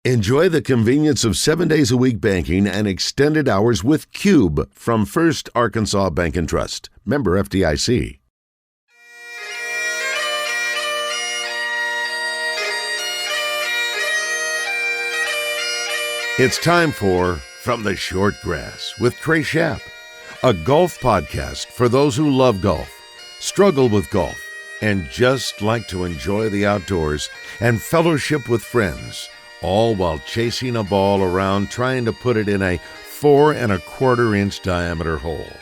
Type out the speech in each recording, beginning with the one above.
Enjoy the convenience of 7 days a week banking and extended hours with Cube from First Arkansas Bank and Trust. Member FDIC. It's time for From the Short Grass with Trey Schaap, a golf podcast for those who love golf, struggle with golf, and just like to enjoy the outdoors and fellowship with friends, all while chasing a ball around trying to put it in a 4 1/4 inch diameter hole.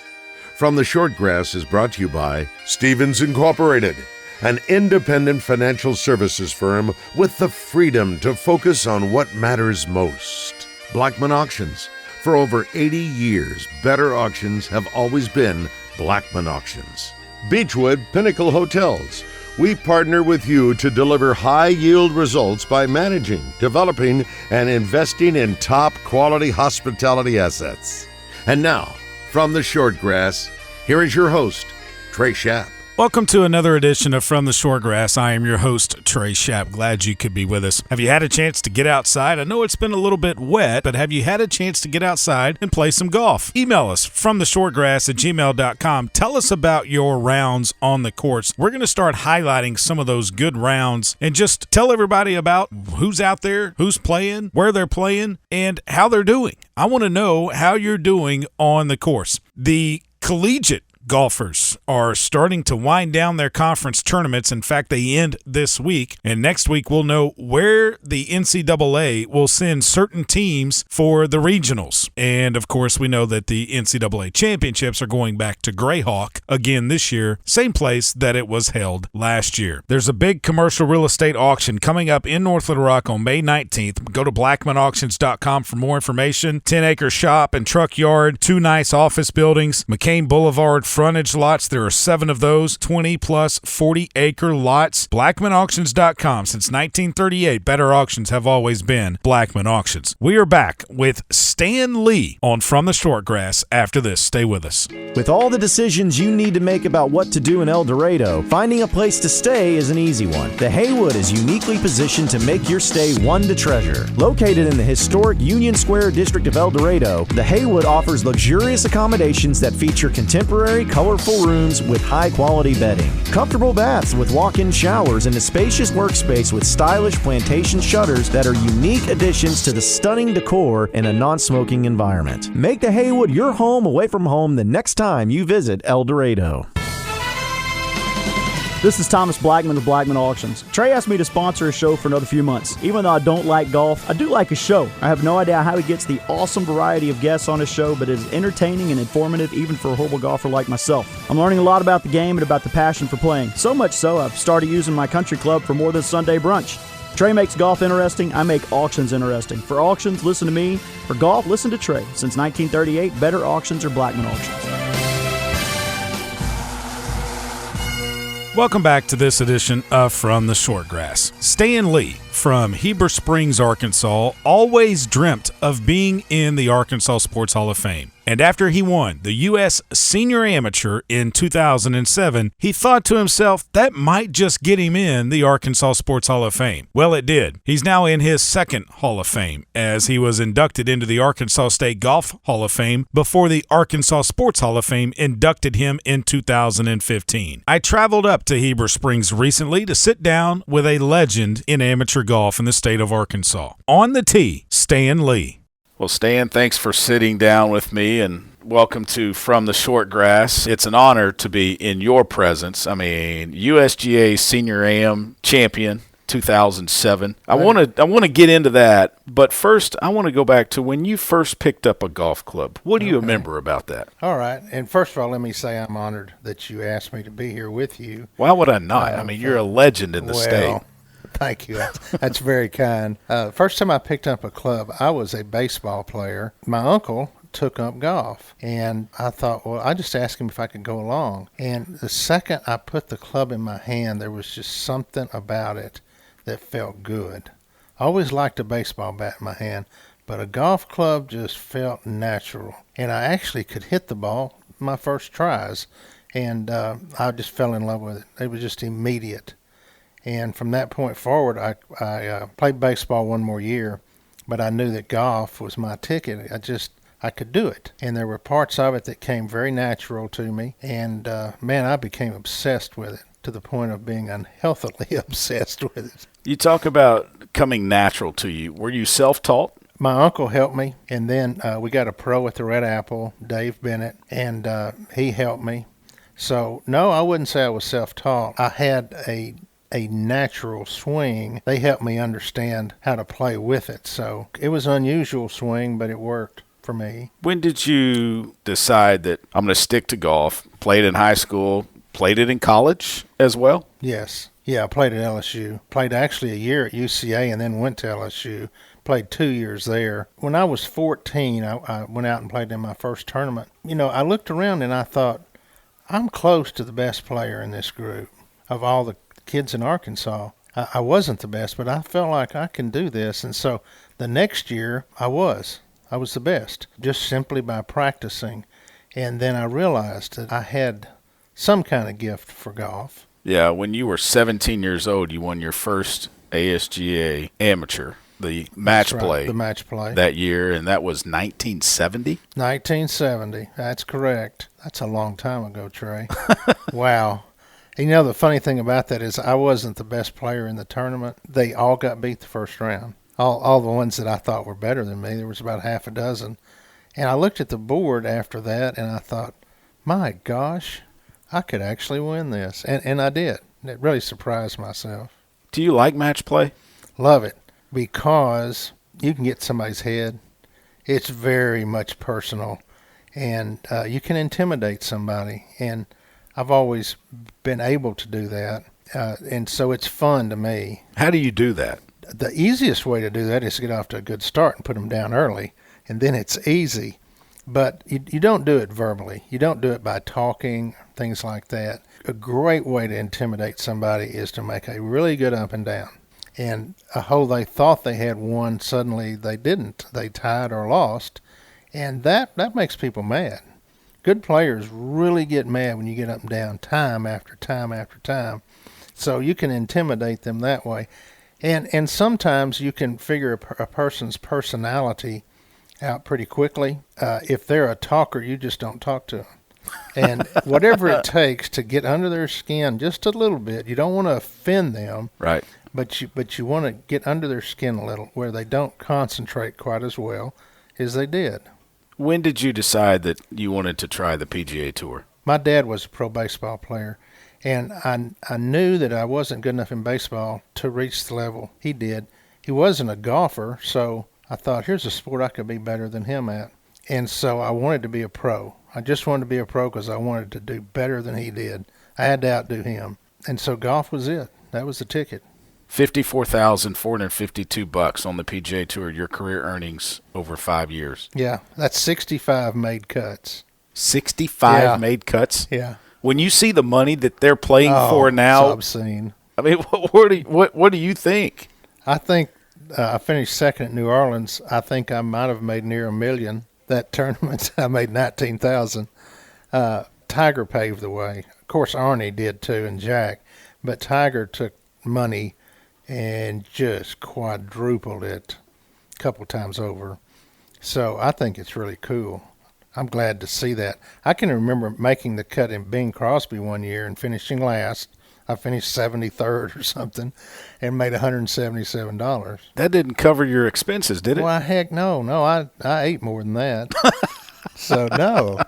From the Short Grass is brought to you by Stevens Incorporated, an independent financial services firm with the freedom to focus on what matters most. Blackman Auctions. For over 80 years, better auctions have always been Blackman Auctions. Beechwood Pinnacle Hotels. We partner with you to deliver high-yield results by managing, developing, and investing in top-quality hospitality assets. And now, from the Short Grass, here is your host, Trey Schaap. Welcome to another edition of From the Short Grass. I am your host, Trey Schaap. Glad you could be with us. Have you had a chance to get outside? I know it's been a little bit wet, but have you had a chance to get outside and play some golf? Email us fromtheshortgrass@gmail.com. Tell us about your rounds on the course. We're going to start highlighting some of those good rounds and just tell everybody about who's out there, who's playing, where they're playing, and how they're doing. I want to know how you're doing on the course. The collegiate golfers are starting to wind down their conference tournaments. In fact, they end this week, and next week we'll know where the NCAA will send certain teams for the regionals. And of course, we know that the NCAA championships are going back to Grayhawk again this year, same place that it was held last year. There's a big commercial real estate auction coming up in North Little Rock on May 19th. Go to blackmanauctions.com for more information. 10-acre shop and truck yard, 2 nice office buildings, McCain Boulevard frontage lots. There are 7 of those, 20-plus 40-acre lots. BlackmanAuctions.com. Since 1938, better auctions have always been Blackman Auctions. We are back with Stan Lee on From the Short Grass after this. Stay with us. With all the decisions you need to make about what to do in El Dorado, finding a place to stay is an easy one. The Haywood is uniquely positioned to make your stay one to treasure. Located in the historic Union Square district of El Dorado, the Haywood offers luxurious accommodations that feature contemporary, colorful rooms with high-quality bedding, comfortable baths with walk-in showers, and a spacious workspace with stylish plantation shutters that are unique additions to the stunning decor in a non-smoking environment. Make the Haywood your home away from home the next time you visit El Dorado. This is Thomas Blackman of Blackman Auctions. Trey asked me to sponsor a show for another few months. Even though I don't like golf, I do like a show. I have no idea how he gets the awesome variety of guests on his show, but it is entertaining and informative even for a horrible golfer like myself. I'm learning a lot about the game and about the passion for playing. So much so, I've started using my country club for more than Sunday brunch. Trey makes golf interesting. I make auctions interesting. For auctions, listen to me. For golf, listen to Trey. Since 1938, better auctions are Blackman Auctions. Welcome back to this edition of From the Short Grass. Stan Lee from Heber Springs, Arkansas, always dreamt of being in the Arkansas Sports Hall of Fame. And after he won the U.S. Senior Amateur in 2007, he thought to himself that might just get him in the Arkansas Sports Hall of Fame. Well, it did. He's now in his second Hall of Fame, as he was inducted into the Arkansas State Golf Hall of Fame before the Arkansas Sports Hall of Fame inducted him in 2015. I traveled up to Heber Springs recently to sit down with a legend in amateur golf in the state of Arkansas. On the tee, Stan Lee. Well, Stan, thanks for sitting down with me, and welcome to From the Short Grass. It's an honor to be in your presence. I mean, USGA Senior AM champion, 2007. I want to get into that, but first I want to go back to when you first picked up a golf club. What do you remember about that? All right, and first of all, let me say I'm honored that you asked me to be here with you. Why would I not? I mean, you're a legend in the state. Thank you. That's very kind. First time I picked up a club, I was a baseball player. My uncle took up golf, and I thought, well, I just asked him if I could go along. And the second I put the club in my hand, there was just something about it that felt good. I always liked a baseball bat in my hand, but a golf club just felt natural. And I actually could hit the ball my first tries, and I just fell in love with it. It was just immediate. And from that point forward, I played baseball one more year, but I knew that golf was my ticket. I could do it. And there were parts of it that came very natural to me. And, man, I became obsessed with it to the point of being unhealthily obsessed with it. You talk about coming natural to you. Were you self-taught? My uncle helped me, and then we got a pro at the Red Apple, Dave Bennett, and he helped me. So, no, I wouldn't say I was self-taught. I had a natural swing. They helped me understand how to play with it. So it was an unusual swing, but it worked for me. When did you decide that I'm going to stick to golf? Played in high school, played it in college as well? Yes. Yeah, I played at LSU. Played actually a year at UCA and then went to LSU. Played 2 years there. When I was 14, I went out and played in my first tournament. You know, I looked around and I thought, I'm close to the best player in this group of all the kids in Arkansas. I wasn't the best, but I felt like I can do this. And so the next year I was the best, just simply by practicing. And then I realized that I had some kind of gift for golf. Yeah, when you were 17 years old, you won your first ASGA amateur, the match play. The match play. That year, and that was 1970? 1970, that's correct. That's a long time ago, Trey. Wow. And you know, the funny thing about that is I wasn't the best player in the tournament. They all got beat the first round. All the ones that I thought were better than me. There was about half a dozen. And I looked at the board after that, and I thought, my gosh, I could actually win this. And I did. It really surprised myself. Do you like match play? Love it, because you can get somebody's head. It's very much personal, and you can intimidate somebody. And I've always been able to do that, and so it's fun to me. How do you do that? The easiest way to do that is to get off to a good start and put them down early, and then it's easy. But you don't do it verbally. You don't do it by talking, things like that. A great way to intimidate somebody is to make a really good up and down. And a hole they thought they had won, suddenly they didn't. They tied or lost, and that makes people mad. Good players really get mad when you get up and down time after time after time. So you can intimidate them that way. And sometimes you can figure a person's personality out pretty quickly. If they're a talker, you just don't talk to them. And whatever it takes to get under their skin just a little bit, you don't want to offend them. Right. But you want to get under their skin a little where they don't concentrate quite as well as they did. When did you decide that you wanted to try the PGA Tour? My dad was a pro baseball player, and I knew that I wasn't good enough in baseball to reach the level he did. He wasn't a golfer, so I thought, here's a sport I could be better than him at. And so I wanted to be a pro. I just wanted to be a pro because I wanted to do better than he did. I had to outdo him. And so golf was it. That was the ticket. $54,452 on the PGA Tour, your career earnings over 5 years. Yeah, that's 65 made cuts. 65 made cuts? Yeah. When you see the money that they're playing for now, it's obscene. I mean, what do you think? I think I finished second at New Orleans. I think I might have made near $1 million that tournament. I made $19,000. Tiger paved the way. Of course, Arnie did too, and Jack. But Tiger took money and just quadrupled it a couple times over. So I think it's really cool. I'm glad to see that. I can remember making the cut in Bing Crosby one year and finishing last. I finished 73rd or something and made $177. That didn't cover your expenses, did it? Why, heck no. No, I ate more than that. So, no.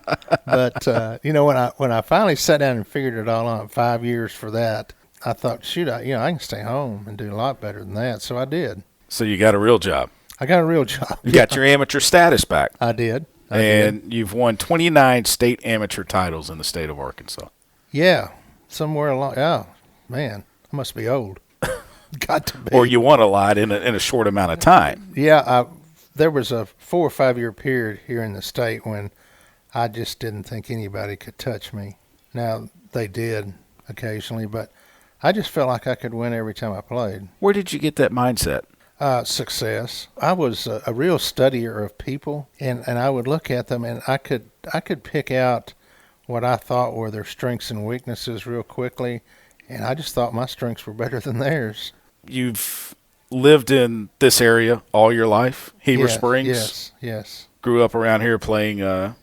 But, when I finally sat down and figured it all out, 5 years for that, I thought, shoot, I can stay home and do a lot better than that. So I did. So you got a real job. I got a real job. You got your amateur status back. I did. And you've won 29 state amateur titles in the state of Arkansas. Yeah. Somewhere along. Oh, man. I must be old. Got to be. Or you won a lot in a short amount of time. Yeah. There was a 4 or 5 year period here in the state when I just didn't think anybody could touch me. Now, they did occasionally, but I just felt like I could win every time I played. Where did you get that mindset? Success. I was a real studier of people, and I would look at them, and I could pick out what I thought were their strengths and weaknesses real quickly, and I just thought my strengths were better than theirs. You've lived in this area all your life, Heber Springs? Yes. Grew up around here playing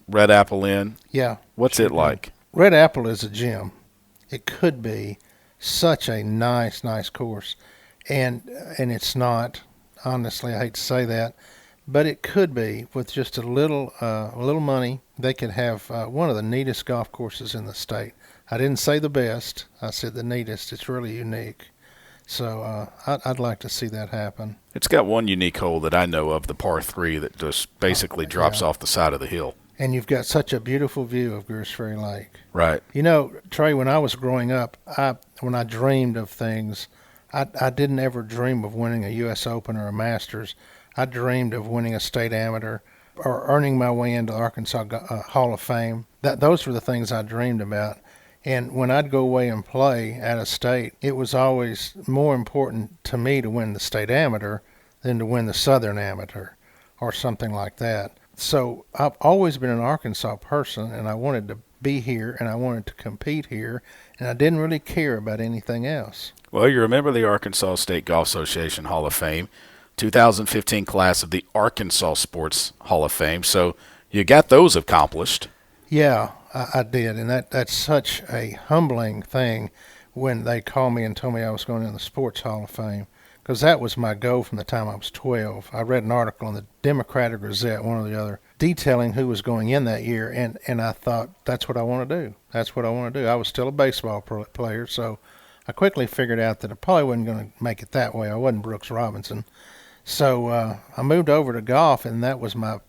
Red Apple Inn. Yeah. What's it like? Red Apple is a gym. It could be such a nice course. And it's not. Honestly, I hate to say that. But it could be. With just a little money, they could have one of the neatest golf courses in the state. I didn't say the best. I said the neatest. It's really unique. So I'd like to see that happen. It's got one unique hole that I know of, the par 3, that just basically drops off the side of the hill. And you've got such a beautiful view of Greers Ferry Lake. Right. You know, Trey, when I was growing up, when I dreamed of things, I didn't ever dream of winning a U.S. Open or a Masters. I dreamed of winning a state amateur or earning my way into the Arkansas Hall of Fame. Those were the things I dreamed about. And when I'd go away and play out of state, it was always more important to me to win the state amateur than to win the Southern amateur or something like that. So I've always been an Arkansas person, and I wanted to be here, and I wanted to compete here, and I didn't really care about anything else. Well, you remember the Arkansas State Golf Association Hall of Fame, 2015 class of the Arkansas Sports Hall of Fame. So you got those accomplished. Yeah, I did, and that's such a humbling thing when they called me and told me I was going in the Sports Hall of Fame, because that was my goal from the time I was 12. I read an article in the Democratic Gazette, one or the other, detailing who was going in that year, and I thought, that's what I want to do. That's what I want to do. I was still a baseball player, so I quickly figured out that I probably wasn't going to make it that way. I wasn't Brooks Robinson. So I moved over to golf, and that was my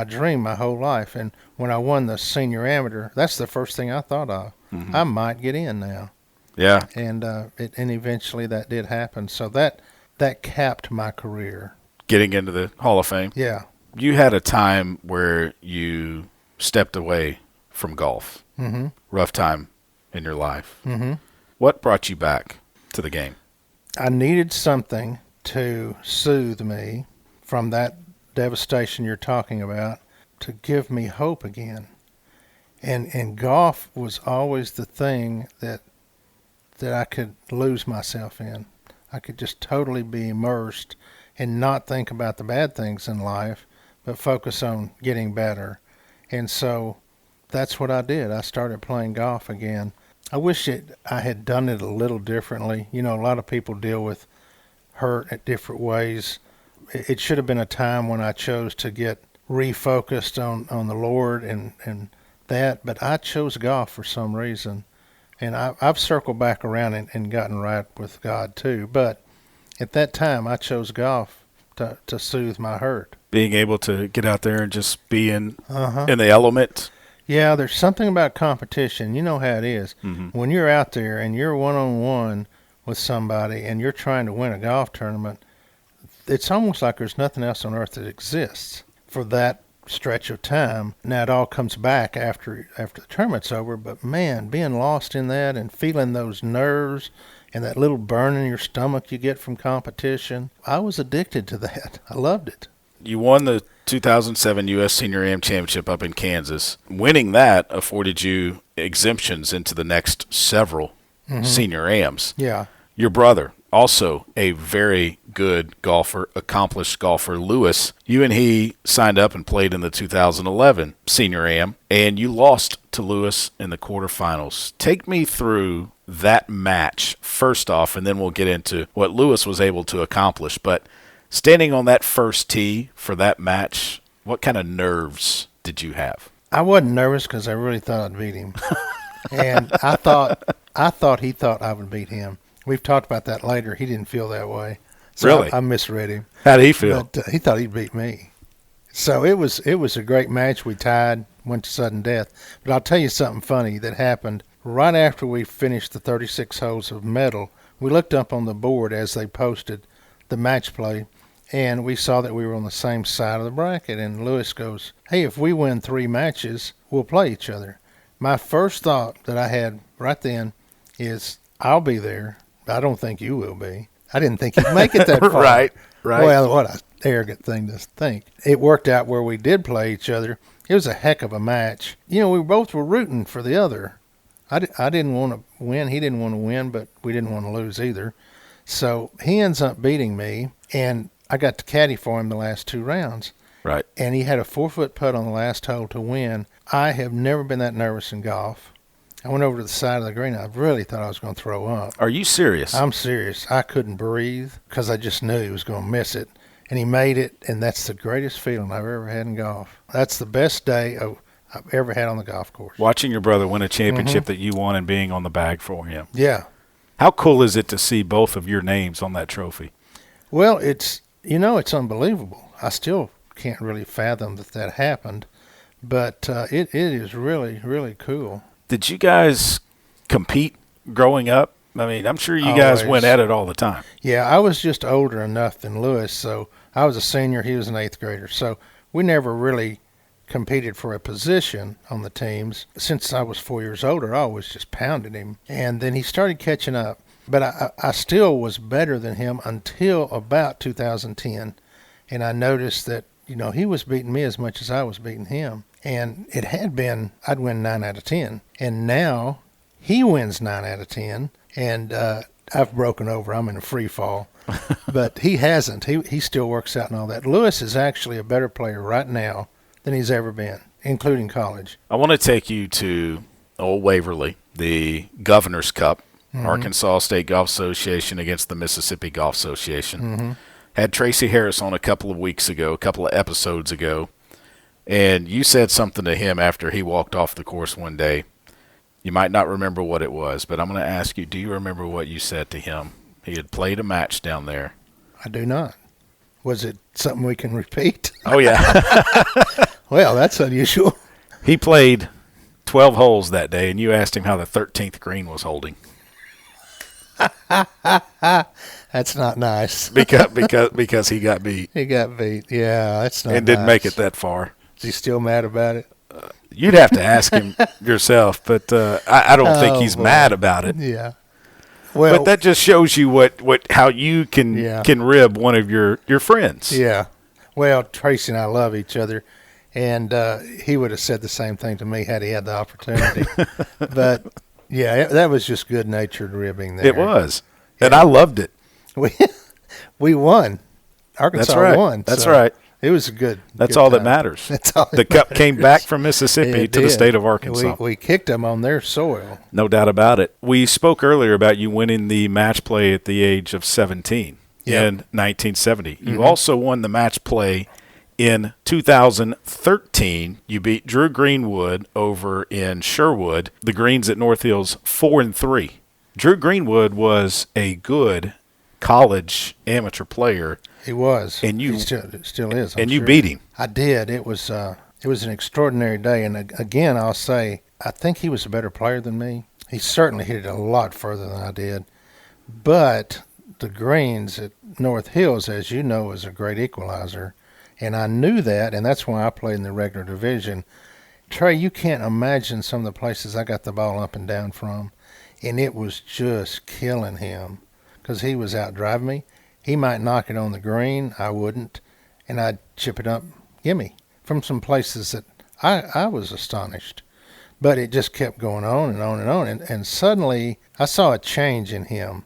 dream my whole life. And when I won the senior amateur, that's the first thing I thought of. Mm-hmm. I might get in now. Yeah. And eventually that did happen. So that capped my career. Getting into the Hall of Fame? Yeah. You had a time where you stepped away from golf. Mm-hmm. Rough time in your life. Mm-hmm. What brought you back to the game? I needed something to soothe me from that devastation you're talking about, to give me hope again. And golf was always the thing that I could lose myself in. I could just totally be immersed and not think about the bad things in life, but focus on getting better. And so that's what I did. I started playing golf again. I wish I had done it a little differently. You know, a lot of people deal with hurt at different ways. It should have been a time when I chose to get refocused on the Lord and that, but I chose golf for some reason. And I've circled back around and gotten right with God too. But at that time, I chose golf to soothe my hurt. Being able to get out there and just be in the element. Yeah, there's something about competition. You know how it is. Mm-hmm. When you're out there and you're one-on-one with somebody and you're trying to win a golf tournament, it's almost like there's nothing else on earth that exists for that stretch of time. Now it all comes back after the tournament's over, but man, being lost in that and feeling those nerves and that little burn in your stomach you get from competition, I was addicted to that. I loved it. You won the 2007 U.S. Senior Am Championship up in Kansas. Winning that afforded you exemptions into the next several Senior Ams. Yeah. Your brother, also a very good golfer, accomplished golfer, Lewis, you and he signed up and played in the 2011 Senior Am, and you lost to Lewis in the quarterfinals. Take me through that match first off, and then we'll get into what Lewis was able to accomplish. But standing on that first tee for that match, what kind of nerves did you have? I wasn't nervous because I really thought I'd beat him. And I thought he thought I would beat him. We've talked about that later. He didn't feel that way. So really? I misread him. How did he feel? But he thought he'd beat me. So it was a great match. We tied, went to sudden death. But I'll tell you something funny that happened. Right after we finished the 36 holes of medal, we looked up on the board as they posted the match play, and we saw that we were on the same side of the bracket. And Lewis goes, "Hey, if we win 3 matches, we'll play each other." My first thought that I had right then is, I'll be there. I don't think you will be. I didn't think he'd make it that far. Right. Well, what an arrogant thing to think. It worked out where we did play each other. It was a heck of a match. You know, we both were rooting for the other. I didn't want to win. He didn't want to win, but we didn't want to lose either. So he ends up beating me, and I got to caddy for him the last 2 rounds. Right. And he had a 4-foot putt on the last hole to win. I have never been that nervous in golf. I went over to the side of the green. I really thought I was going to throw up. Are you serious? I'm serious. I couldn't breathe because I just knew he was going to miss it. And he made it, and that's the greatest feeling I've ever had in golf. That's the best day I've ever had on the golf course. Watching your brother win a championship that you won and being on the bag for him. Yeah. How cool is it to see both of your names on that trophy? Well, it's unbelievable. I still can't really fathom that happened, but it is really, really cool. Did you guys compete growing up? I mean, I'm sure you guys went at it all the time. Yeah, I was just older enough than Lewis, so I was a senior, he was an 8th grader. So we never really competed for a position on the teams. Since I was 4 years older, I always just pounded him. And then he started catching up. But I still was better than him until about 2010. And I noticed that, he was beating me as much as I was beating him. And it had been, I'd win 9 out of 10. And now he wins 9 out of 10. And I've broken over. I'm in a free fall. But he hasn't. He still works out and all that. Lewis is actually a better player right now than he's ever been, including college. I want to take you to Old Waverly, the Governor's Cup, Arkansas State Golf Association against the Mississippi Golf Association. Had Tracy Harris on a couple of episodes ago, and you said something to him after he walked off the course one day. You might not remember what it was, but I'm going to ask you, do you remember what you said to him? He had played a match down there. I do not. Was it something we can repeat? Oh, yeah. Well, that's unusual. He played 12 holes that day, and you asked him how the 13th green was holding. That's not nice. because he got beat. He got beat. Yeah, that's not nice. And didn't make it that far. Is he still mad about it? You'd have to ask him yourself, but I don't think he's mad about it. Yeah. Well, but that just shows you how you can rib one of your friends. Yeah. Well, Tracy and I love each other, and he would have said the same thing to me had he had the opportunity. But, yeah, that was just good-natured ribbing there. It was. And I loved it. We won. Arkansas won. That's right. It was a good. That's good all time. that matters. That's all. The cup came back from Mississippi to the state of Arkansas. We kicked them on their soil. No doubt about it. We spoke earlier about you winning the match play at the age of 17 in 1970. You also won the match play in 2013. You beat Drew Greenwood over in Sherwood. The greens at North Hills 4-3. Drew Greenwood was a good college amateur player. He was, and you he still is. And you beat him. I did. It was an extraordinary day. And again, I'll say, I think he was a better player than me. He certainly hit it a lot further than I did. But the greens at North Hills, as you know, is a great equalizer. And I knew that, and that's why I played in the regular division. Trey, you can't imagine some of the places I got the ball up and down from. And it was just killing him because he was out driving me. He might knock it on the green. I wouldn't. And I'd chip it up, gimme, from some places that I was astonished. But it just kept going on and on and on. And suddenly I saw a change in him.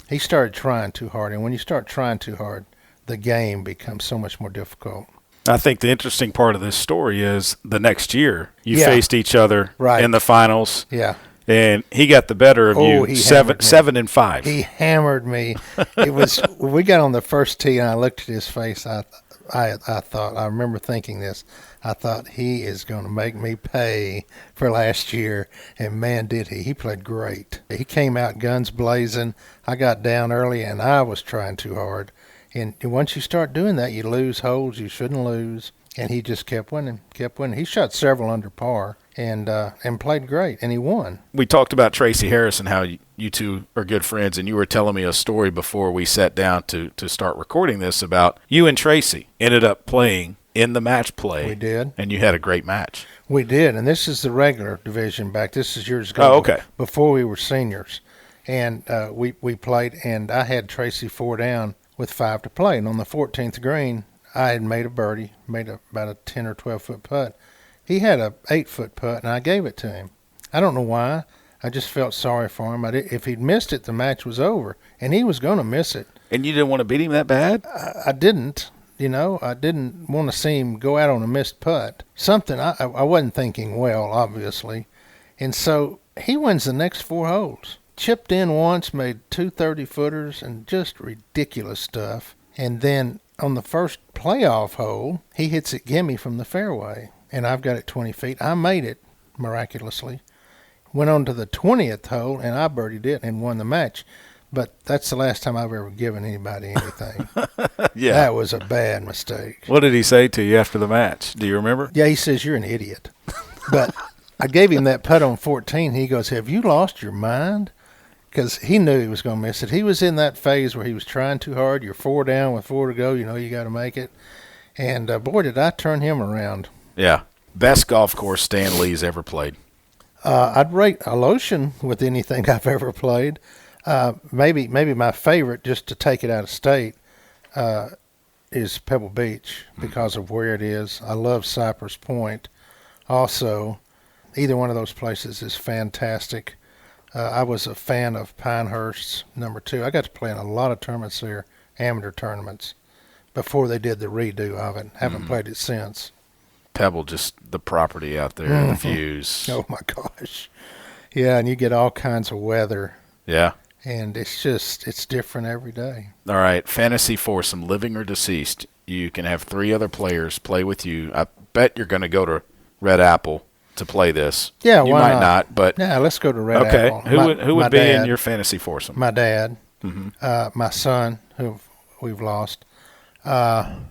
He started trying too hard. And when you start trying too hard, the game becomes so much more difficult. I think the interesting part of this story is the next year you faced each other in the finals. Yeah. And he got the better of you, 7-5. He hammered me. It was when we got on the first tee, and I looked at his face. I thought, I remember thinking this. I thought he is going to make me pay for last year, and man, did he! He played great. He came out guns blazing. I got down early, and I was trying too hard. And once you start doing that, you lose holes you shouldn't lose. And he just kept winning. He shot several under par and played great, and he won. We talked about Tracy Harris and how you two are good friends, and you were telling me a story before we sat down to start recording this about you and Tracy ended up playing in the match play. We did. And you had a great match. We did, and this is the regular division back. This is years ago. Oh, okay. Before we were seniors. And we played, and I had Tracy 4 down with 5 to play. And on the 14th green, I had made a birdie, about a 10 or 12 foot putt. He had a 8 foot putt, and I gave it to him. I don't know why. I just felt sorry for him. If he'd missed it, the match was over, and he was going to miss it. And you didn't want to beat him that bad? I didn't. I didn't want to see him go out on a missed putt. Something I wasn't thinking well, obviously. And so he wins the next 4 holes. Chipped in once, made 2 30-footers, and just ridiculous stuff. And then on the first playoff hole, he hits it gimme from the fairway, and I've got it 20 feet. I made it, miraculously. Went on to the 20th hole, and I birdied it and won the match. But that's the last time I've ever given anybody anything. Yeah. That was a bad mistake. What did he say to you after the match? Do you remember? Yeah, he says, "You're an idiot." But I gave him that putt on 14. He goes, "Have you lost your mind?" Because he knew he was going to miss it. He was in that phase where he was trying too hard. You're 4 down with 4 to go. You got to make it. And, boy, did I turn him around. Yeah. Best golf course Stan Lee's ever played. I'd rate Alotian with anything I've ever played. Maybe my favorite, just to take it out of state, is Pebble Beach because of where it is. I love Cypress Point. Also, either one of those places is fantastic. I was a fan of Pinehurst's number 2. I got to play in a lot of tournaments there, amateur tournaments, before they did the redo of it. Haven't played it since. Pebble, just the property out there, the views. Oh, my gosh. Yeah, and you get all kinds of weather. Yeah. And it's different every day. All right, fantasy foursome, living or deceased. You can have 3 other players play with you. I bet you're going to go to Red Apple to play this. Yeah, you why might not, but yeah, let's go to Red Apple. Okay, who would be dad, in your fantasy foursome? My dad, my son, who we've lost, and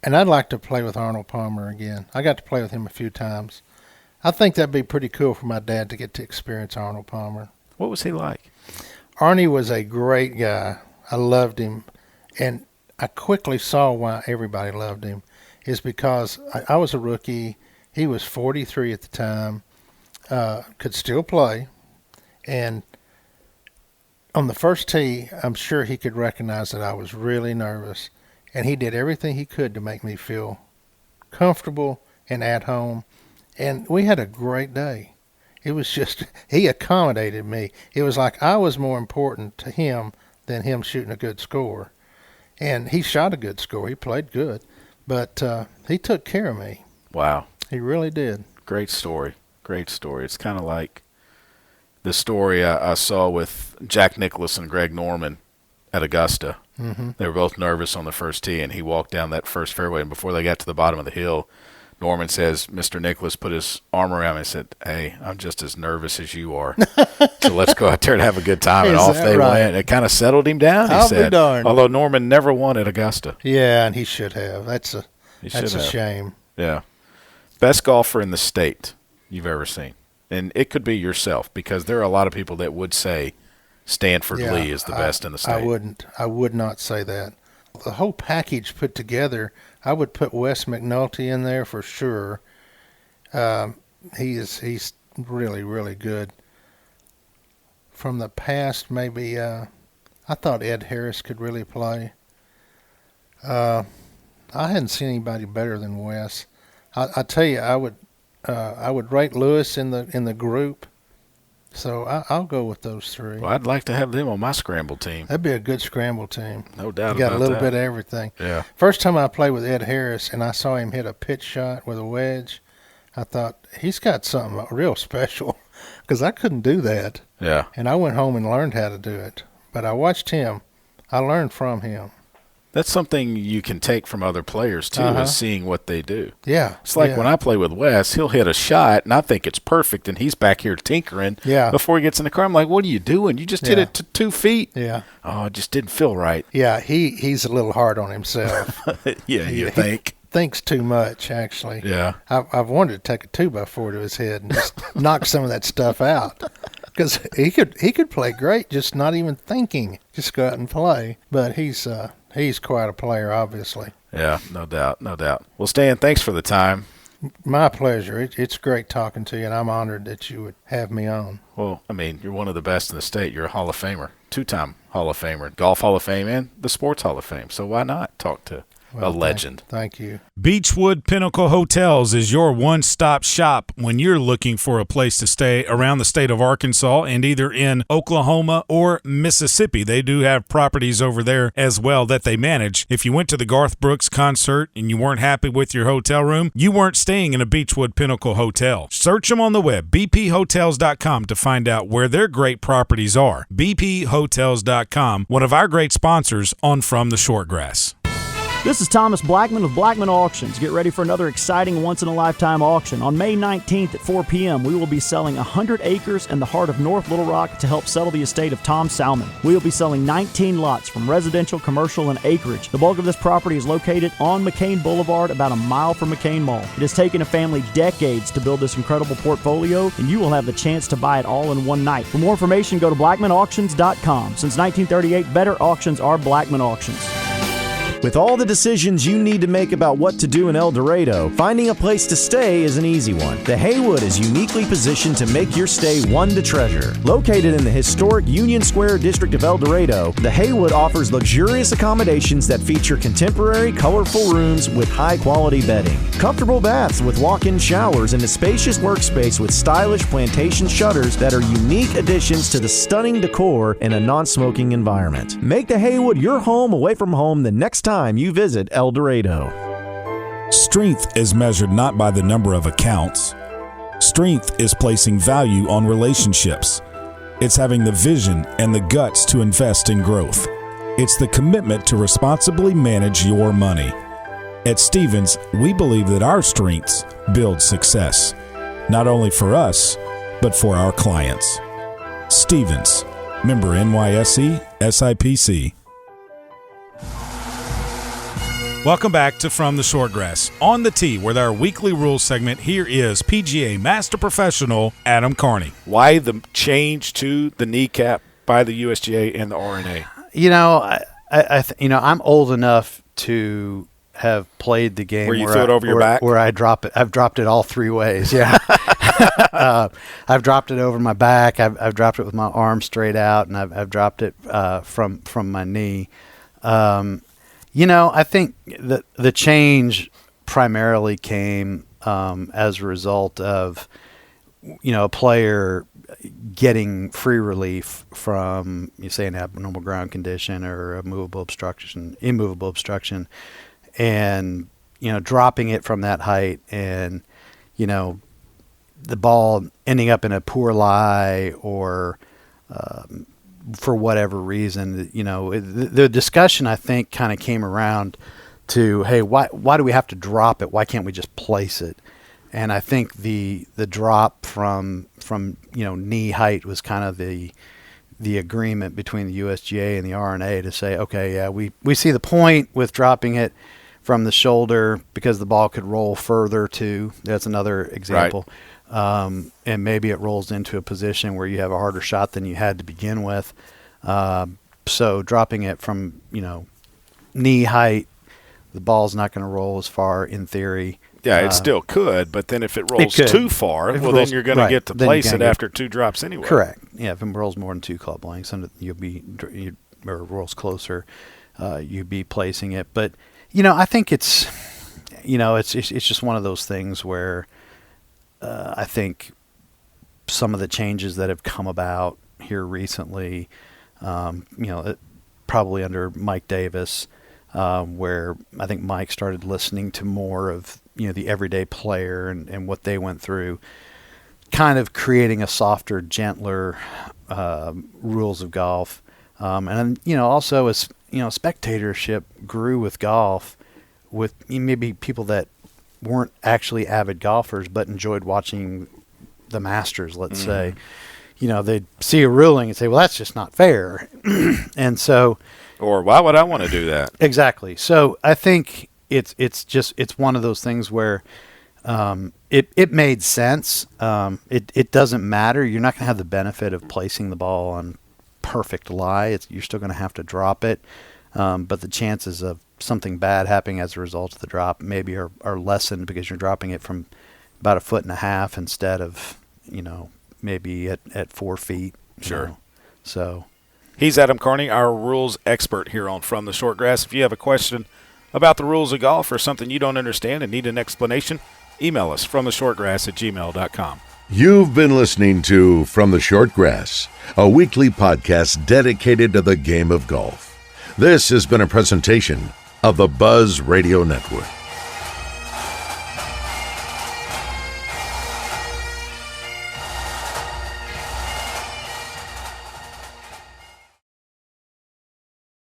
I'd like to play with Arnold Palmer again. I got to play with him a few times. I think that'd be pretty cool for my dad to get to experience Arnold Palmer. What was he like? Arnie was a great guy. I loved him, and I quickly saw why everybody loved him. Is because I was a rookie. He was 43 at the time, could still play, and on the first tee, I'm sure he could recognize that I was really nervous, and he did everything he could to make me feel comfortable and at home, and we had a great day. It was just, he accommodated me. It was like I was more important to him than him shooting a good score. And he shot a good score. He played good. But he took care of me. Wow. He really did. Great story. Great story. It's kind of like the story I saw with Jack Nicklaus and Greg Norman at Augusta. Mm-hmm. They were both nervous on the first tee, and he walked down that first fairway, and before they got to the bottom of the hill, Norman says, Mr. Nicklaus put his arm around me and said, "Hey, I'm just as nervous as you are. So let's go out there and have a good time." And off they went. It kind of settled him down, he said. Be darned. Although Norman never won at Augusta. Yeah, and he should have. That's a shame. Yeah. Best golfer in the state you've ever seen. And it could be yourself, because there are a lot of people that would say Stanford Lee is the best in the state. I would not say that. The whole package put together, I would put Wes McNulty in there for sure. He's really, really good. From the past, maybe I thought Ed Harris could really play. I hadn't seen anybody better than Wes. I tell you, I would rate Lewis in the group. So I'll go with those 3. Well, I'd like to have them on my scramble team. That'd be a good scramble team. No doubt about that. You got a little bit of everything. Yeah. First time I played with Ed Harris and I saw him hit a pitch shot with a wedge, I thought, he's got something real special, because I couldn't do that. Yeah. And I went home and learned how to do it. But I watched him. I learned from him. That's something you can take from other players, too, is seeing what they do. Yeah. It's like when I play with Wes, he'll hit a shot, and I think it's perfect, and he's back here tinkering. Yeah. Before he gets in the car, I'm like, what are you doing? You just hit it to 2 feet. Yeah. Oh, it just didn't feel right. Yeah, he's a little hard on himself. Yeah, you think. He thinks too much, actually. Yeah. I've wanted to take a 2x4 to his head and just knock some of that stuff out. Because he could play great, just not even thinking. Just go out and play. But he's quite a player, obviously. Yeah, no doubt, no doubt. Well, Stan, thanks for the time. My pleasure. It's great talking to you, and I'm honored that you would have me on. Well, I mean, you're one of the best in the state. You're a Hall of Famer, 2-time Hall of Famer, Golf Hall of Fame and the Sports Hall of Fame. So why not talk to a legend. Thank you. Beechwood Pinnacle Hotels is your one-stop shop when you're looking for a place to stay around the state of Arkansas and either in Oklahoma or Mississippi. They do have properties over there as well that they manage. If you went to the Garth Brooks concert and you weren't happy with your hotel room, you weren't staying in a Beechwood Pinnacle Hotel. Search them on the web, bphotels.com, to find out where their great properties are. bphotels.com, one of our great sponsors on From the Shortgrass. This is Thomas Blackman of Blackman Auctions. Get ready for another exciting once-in-a-lifetime auction. On May 19th at 4 p.m., we will be selling 100 acres in the heart of North Little Rock to help settle the estate of Tom Salmon. We will be selling 19 lots from residential, commercial, and acreage. The bulk of this property is located on McCain Boulevard, about a mile from McCain Mall. It has taken a family decades to build this incredible portfolio, and you will have the chance to buy it all in one night. For more information, go to blackmanauctions.com. Since 1938, better auctions are Blackman Auctions. With all the decisions you need to make about what to do in El Dorado, finding a place to stay is an easy one. The Haywood is uniquely positioned to make your stay one to treasure. Located in the historic Union Square district of El Dorado, the Haywood offers luxurious accommodations that feature contemporary, colorful rooms with high-quality bedding, comfortable baths with walk-in showers, and a spacious workspace with stylish plantation shutters that are unique additions to the stunning decor in a non-smoking environment. Make the Haywood your home away from home the next time you visit El Dorado. Strength is measured not by the number of accounts. Strength is placing value on relationships. It's having the vision and the guts to invest in growth. It's the commitment to responsibly manage your money. At Stevens, we believe that our strengths build success, not only for us, but for our clients. Stevens, member NYSE, SIPC. Welcome back to From the Shortgrass. On the tee with our weekly rules segment, here is PGA Master Professional Adam Carney. Why the change to the kneecap by the USGA and the RNA? I'm old enough to have played the game where you throw it over your back. Where I drop it. I've dropped it all three ways. Yeah, I've dropped it over my back. I've dropped it with my arm straight out, and I've dropped it from my knee. I think the change primarily came as a result of, a player getting free relief from, say, an abnormal ground condition or a immovable obstruction, and, dropping it from that height and, the ball ending up in a poor lie or for whatever reason, the discussion, I think, kind of came around to, hey, why do we have to drop it? Why can't we just place it? And I think the drop from knee height was kind of the agreement between the USGA and the RNA to say, okay, yeah, we see the point with dropping it from the shoulder because the ball could roll further too. That's another example. Right. And maybe it rolls into a position where you have a harder shot than you had to begin with. So dropping it from, knee height, the ball's not going to roll as far in theory. Yeah, it still could, but then if it rolls too far, then you're going to get to place it after two drops anyway. Correct. Yeah, if it rolls more than two club lengths, or rolls closer, you'd be placing it. But, I think it's just one of those things where I think some of the changes that have come about here recently, probably under Mike Davis, where I think Mike started listening to more of, the everyday player and what they went through, kind of creating a softer, gentler rules of golf. And, also as, spectatorship grew with golf with maybe people that weren't actually avid golfers but enjoyed watching the Masters, let's say. They'd see a ruling and say, well, that's just not fair. And so... Or why would I want to do that? Exactly. So I think it's one of those things where it made sense. It doesn't matter. You're not going to have the benefit of placing the ball on perfect lie. You're still going to have to drop it. But the chances of something bad happening as a result of the drop maybe are lessened because you're dropping it from about 1.5 feet instead of, maybe at 4 feet. Sure. So he's Adam Carney, our rules expert here on From the Shortgrass. If you have a question about the rules of golf or something you don't understand and need an explanation, email us from theshortgrass@gmail.com. You've been listening to From the Short Grass, a weekly podcast dedicated to the game of golf. This has been a presentation of the Buzz Radio Network.